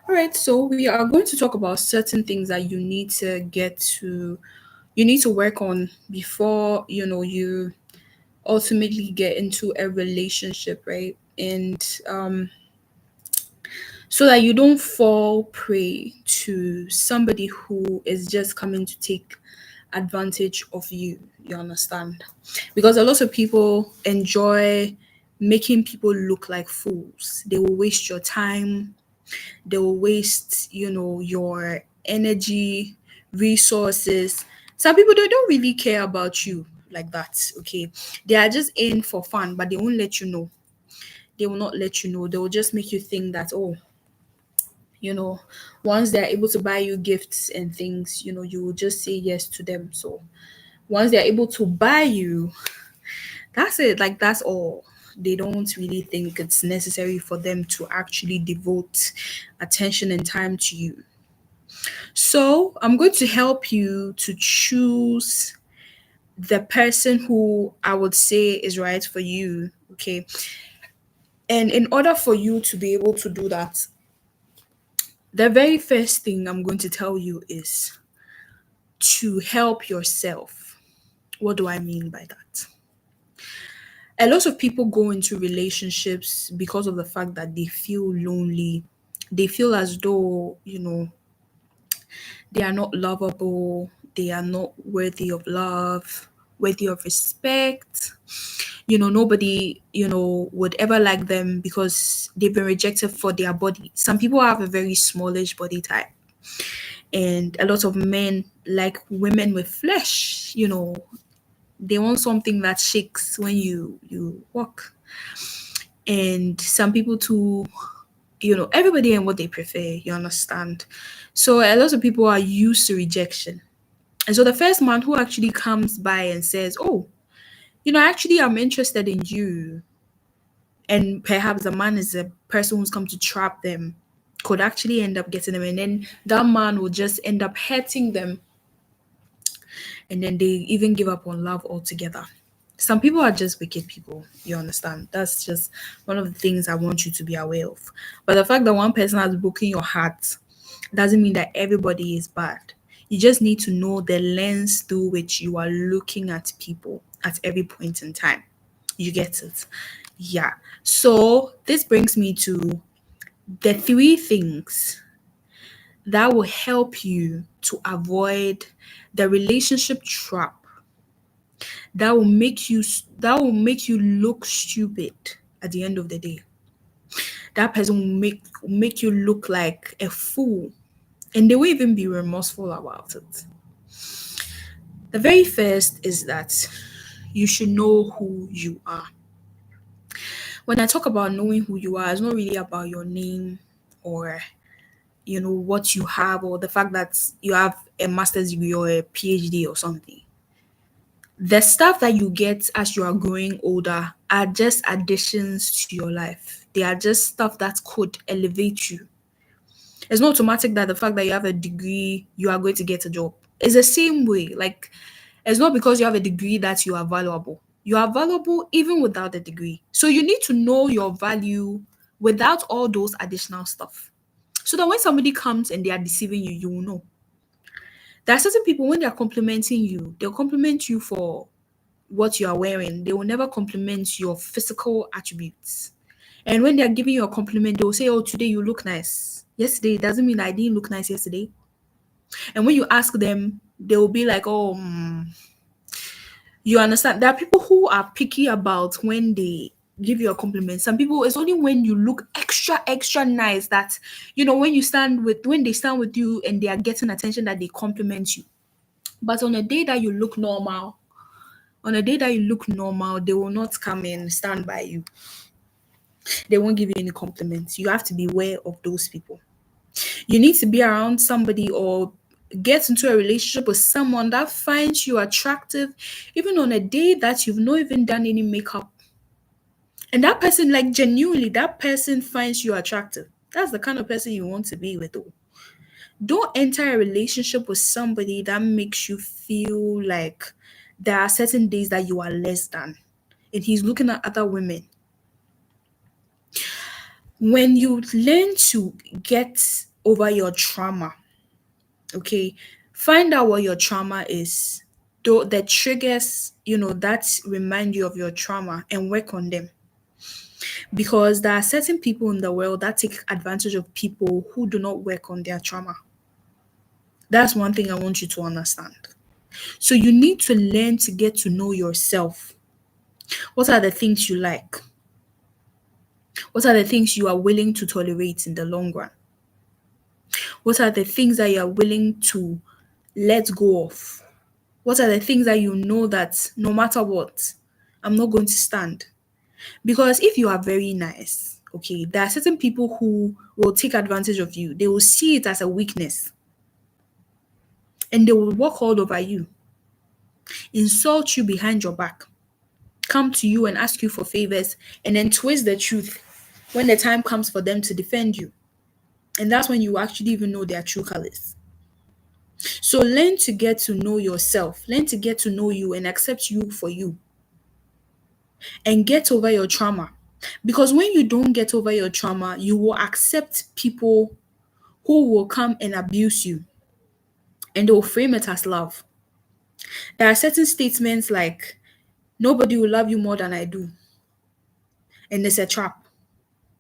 All right, so we are going to talk about certain things that you need to work on before you ultimately get into a relationship, right? And so that you don't fall prey to somebody who is just coming to take advantage of you. You understand? Because a lot of people enjoy making people look like fools. They will waste your time, they will waste your energy, resources. Some people, they don't really care about you like that. Okay, they are just in for fun, but they won't let you know. They will not let you know. They will just make you think that, oh, you know once they're able to buy you gifts and things, you will just say yes to them. So once they're able to buy you, that's it. Like, that's all. They don't really think it's necessary for them to actually devote attention and time to you. So I'm going to help you to choose the person who I would say is right for you. Okay. And in order for you to be able to do that, the very first thing I'm going to tell you is to help yourself. What do I mean by that? A lot of people go into relationships because of the fact that they feel lonely. They feel as though, they are not lovable, they are not worthy of love, worthy of respect. Nobody, would ever like them because they've been rejected for their body. Some people have a very smallish body type, and a lot of men like women with flesh. They want something that shakes when you walk. And some people too, everybody and what they prefer, you understand. So a lot of people are used to rejection. And so the first man who actually comes by and says, oh, actually I'm interested in you, and perhaps the man is a person who's come to trap them, could actually end up getting them, and then that man will just end up hurting them, and then they even give up on love altogether. Some people are just wicked people, you understand. That's just one of the things I want you to be aware of. But the fact that one person has broken your heart doesn't mean that everybody is bad. You just need to know the lens through which you are looking at people at every point in time. You get it? Yeah. So this brings me to the three things that will help you to avoid the relationship trap that will make you look stupid at the end of the day. That person will make you look like a fool, and they will even be remorseful about it. The very first is that you should know who you are. When I talk about knowing who you are, it's not really about your name, or what you have, or the fact that you have a master's degree or a PhD or something. The stuff that you get as you are growing older are just additions to your life. They are just stuff that could elevate you. It's not automatic that the fact that you have a degree, you are going to get a job. It's the same way. Like, it's not because you have a degree that you are valuable. You are valuable even without a degree. So you need to know your value without all those additional stuff. So that when somebody comes and they are deceiving you, you will know. There are certain people, when they are complimenting you, they'll compliment you for what you are wearing. They will never compliment your physical attributes. And when they are giving you a compliment, they will say, oh, today you look nice. Yesterday, it doesn't mean I didn't look nice yesterday. And when you ask them, they will be like, oh, you understand. There are people who are picky about when they give you a compliment. Some people, it's only when you look extra, extra nice that, when they stand with you and they are getting attention, that they compliment you. But on a day that you look normal, they will not come and stand by you. They won't give you any compliments. You have to be aware of those people. You need to be around somebody or get into a relationship with someone that finds you attractive, even on a day that you've not even done any makeup. And that person, like, genuinely, that person finds you attractive. That's the kind of person you want to be with. Oh. Don't enter a relationship with somebody that makes you feel like there are certain days that you are less than. And he's looking at other women. When you learn to get over your trauma. Okay, find out what your trauma is, though the triggers, that remind you of your trauma, and work on them. Because there are certain people in the world that take advantage of people who do not work on their trauma. That's one thing I want you to understand. So you need to learn to get to know yourself. What are the things you like? What are the things you are willing to tolerate in the long run? What are the things that you are willing to let go of? What are the things that you know that no matter what, I'm not going to stand? Because if you are very nice, okay, there are certain people who will take advantage of you. They will see it as a weakness and they will walk all over you, insult you behind your back, come to you and ask you for favors, and then twist the truth when the time comes for them to defend you. And that's when you actually even know their true colors. So learn to get to know yourself, learn to get to know you and accept you for you, and get over your trauma. Because when you don't get over your trauma, you will accept people who will come and abuse you, and they will frame it as love. There are certain statements like, nobody will love you more than I do. And it's a trap.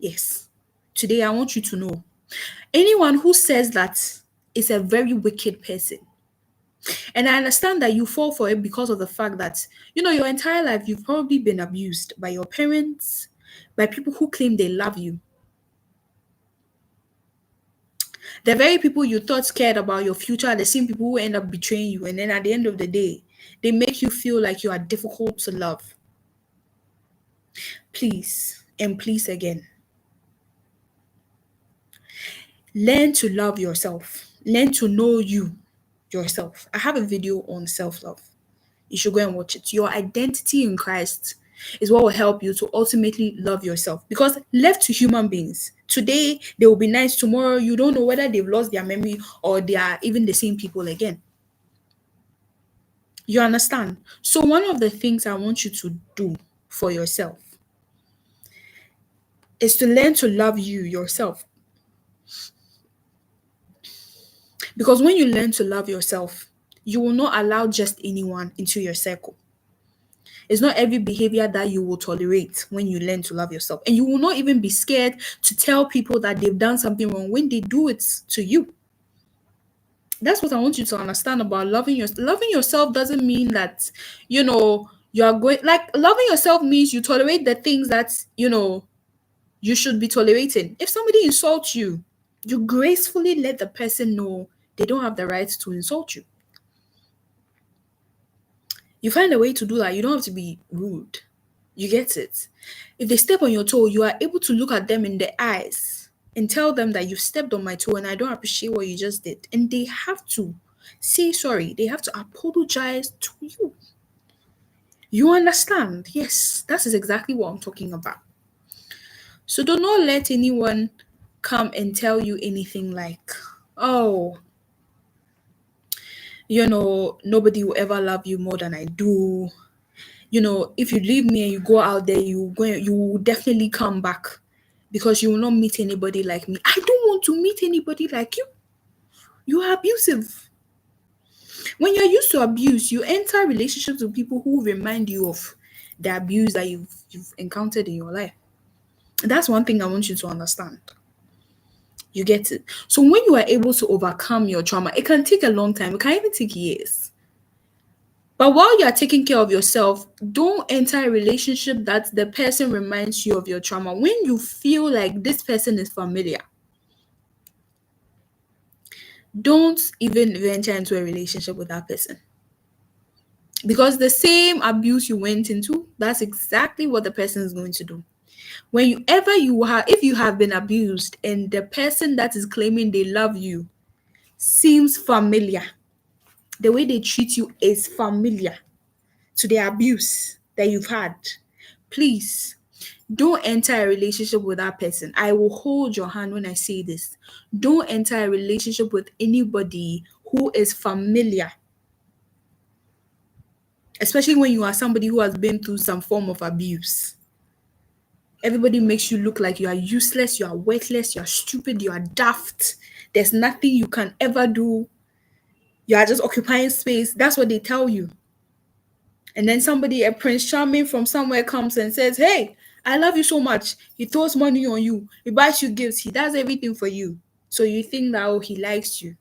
Yes. Today, I want you to know anyone who says that is a very wicked person. And I understand that you fall for it because of the fact that, your entire life you've probably been abused by your parents, by people who claim they love you. The very people you thought cared about your future are the same people who end up betraying you. And then at the end of the day, they make you feel like you are difficult to love. Please, and please again, learn to love yourself. Learn to know yourself. I have a video on self-love. You should go and watch it. Your identity in Christ is what will help you to ultimately love yourself. Because left to human beings, today they will be nice, tomorrow you don't know whether they've lost their memory or they are even the same people again. You understand? So one of the things I want you to do for yourself is to learn to love you yourself. Because when you learn to love yourself, you will not allow just anyone into your circle. It's not every behavior that you will tolerate when you learn to love yourself. And you will not even be scared to tell people that they've done something wrong when they do it to you. That's what I want you to understand about loving yourself. Loving yourself doesn't mean that, you are going, like, loving yourself means you tolerate the things that, you should be tolerating. If somebody insults you, you gracefully let the person know they don't have the right to insult you. You find a way to do that. You don't have to be rude. You get it? If they step on your toe, you are able to look at them in the eyes and tell them that you stepped on my toe and I don't appreciate what you just did. And they have to say sorry. They have to apologize to you. You understand? Yes, that is exactly what I'm talking about. So do not let anyone come and tell you anything like, oh, nobody will ever love you more than I do. If you leave me and you go out there, you will definitely come back because you will not meet anybody like me. I don't want to meet anybody like you. You are abusive. When you're used to abuse, you enter relationships with people who remind you of the abuse that you've encountered in your life. That's one thing I want you to understand. You get it? So when you are able to overcome your trauma, it can take a long time. It can even take years. But while you are taking care of yourself, don't enter a relationship that the person reminds you of your trauma. When you feel like this person is familiar, don't even venture into a relationship with that person. Because the same abuse you went into, that's exactly what the person is going to do. If you have been abused and the person that is claiming they love you seems familiar, the way they treat you is familiar to the abuse that you've had, please don't enter a relationship with that person. I will hold your hand when I say this. Don't enter a relationship with anybody who is familiar, especially when you are somebody who has been through some form of abuse. Everybody makes you look like you are useless, you are worthless, you are stupid, you are daft. There's nothing you can ever do. You are just occupying space. That's what they tell you. And then somebody, a Prince Charming from somewhere, comes and says, "Hey, I love you so much." He throws money on you. He buys you gifts. He does everything for you. So you think that, oh, he likes you.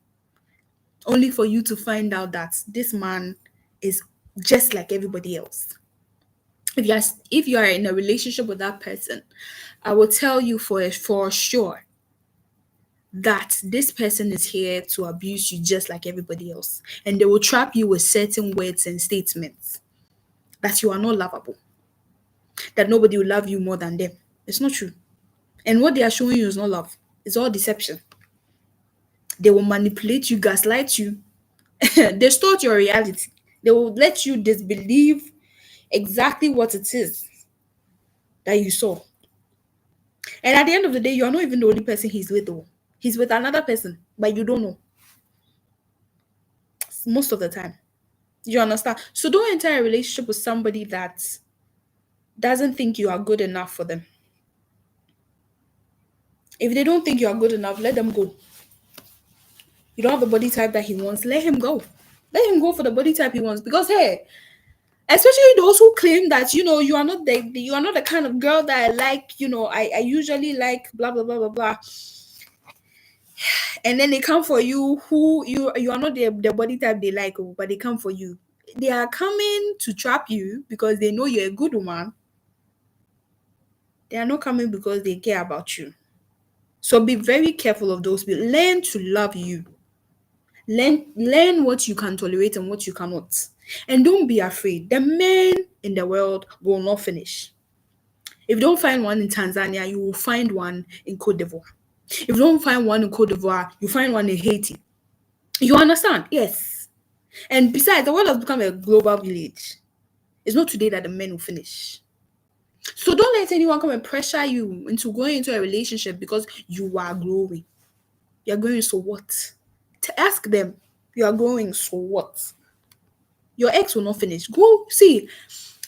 Only for you to find out that this man is just like everybody else. If you are in a relationship with that person, I will tell you for sure that this person is here to abuse you just like everybody else. And they will trap you with certain words and statements that you are not lovable, that nobody will love you more than them. It's not true. And what they are showing you is not love, it's all deception. They will manipulate you, gaslight you, distort your reality. They will let you disbelieve exactly what it is that you saw. And at the end of the day, you are not even the only person he's with, though. He's with another person, but you don't know most of the time. You understand? So don't enter a relationship with somebody that doesn't think you are good enough for them. If they don't think you are good enough, let them go. You don't have the body type that he wants, let him go. Let him go for the body type he wants. Because hey, especially those who claim that you are not the kind of girl that I like, I usually like blah blah blah blah blah. And then they come for you who you are not the body type they like, oh, but they come for you. They are coming to trap you because they know you're a good woman. They are not coming because they care about you. So be very careful of those people. Learn to love you. Learn what you can tolerate and what you cannot. And don't be afraid. The men in the world will not finish. If you don't find one in Tanzania, you will find one in Cote d'Ivoire. If you don't find one in Cote d'Ivoire, you find one in Haiti. You understand? Yes. And besides, the world has become a global village. It's not today that the men will finish. So don't let anyone come and pressure you into going into a relationship because you are growing. You're growing, so what? To ask them, you are growing, so what? Your ex will not finish. Go see.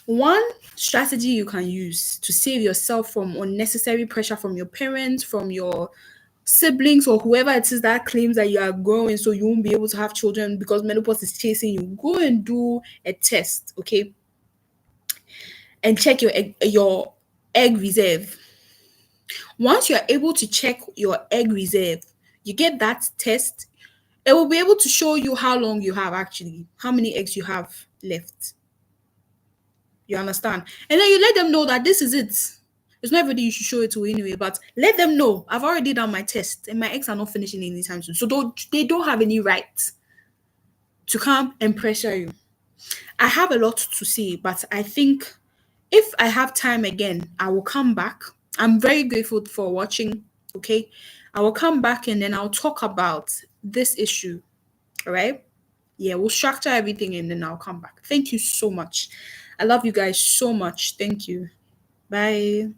One strategy you can use to save yourself from unnecessary pressure from your parents, from your siblings, or whoever it is that claims that you are growing so you won't be able to have children because menopause is chasing you. Go and do a test, okay? And check your egg reserve. Once you're able to check your egg reserve, you get that test. It will be able to show you how long you have actually, how many eggs you have left. You understand? And then you let them know that this is it. It's not everybody you should show it to anyway, but let them know I've already done my test and my eggs are not finishing anytime soon. So they don't have any right to come and pressure you. I have a lot to say, but I think if I have time again, I will come back. I'm very grateful for watching. Okay. I will come back and then I'll talk about this issue. All right. Yeah, we'll structure everything and then I'll come back. Thank you so much. I love you guys so much. Thank you. Bye.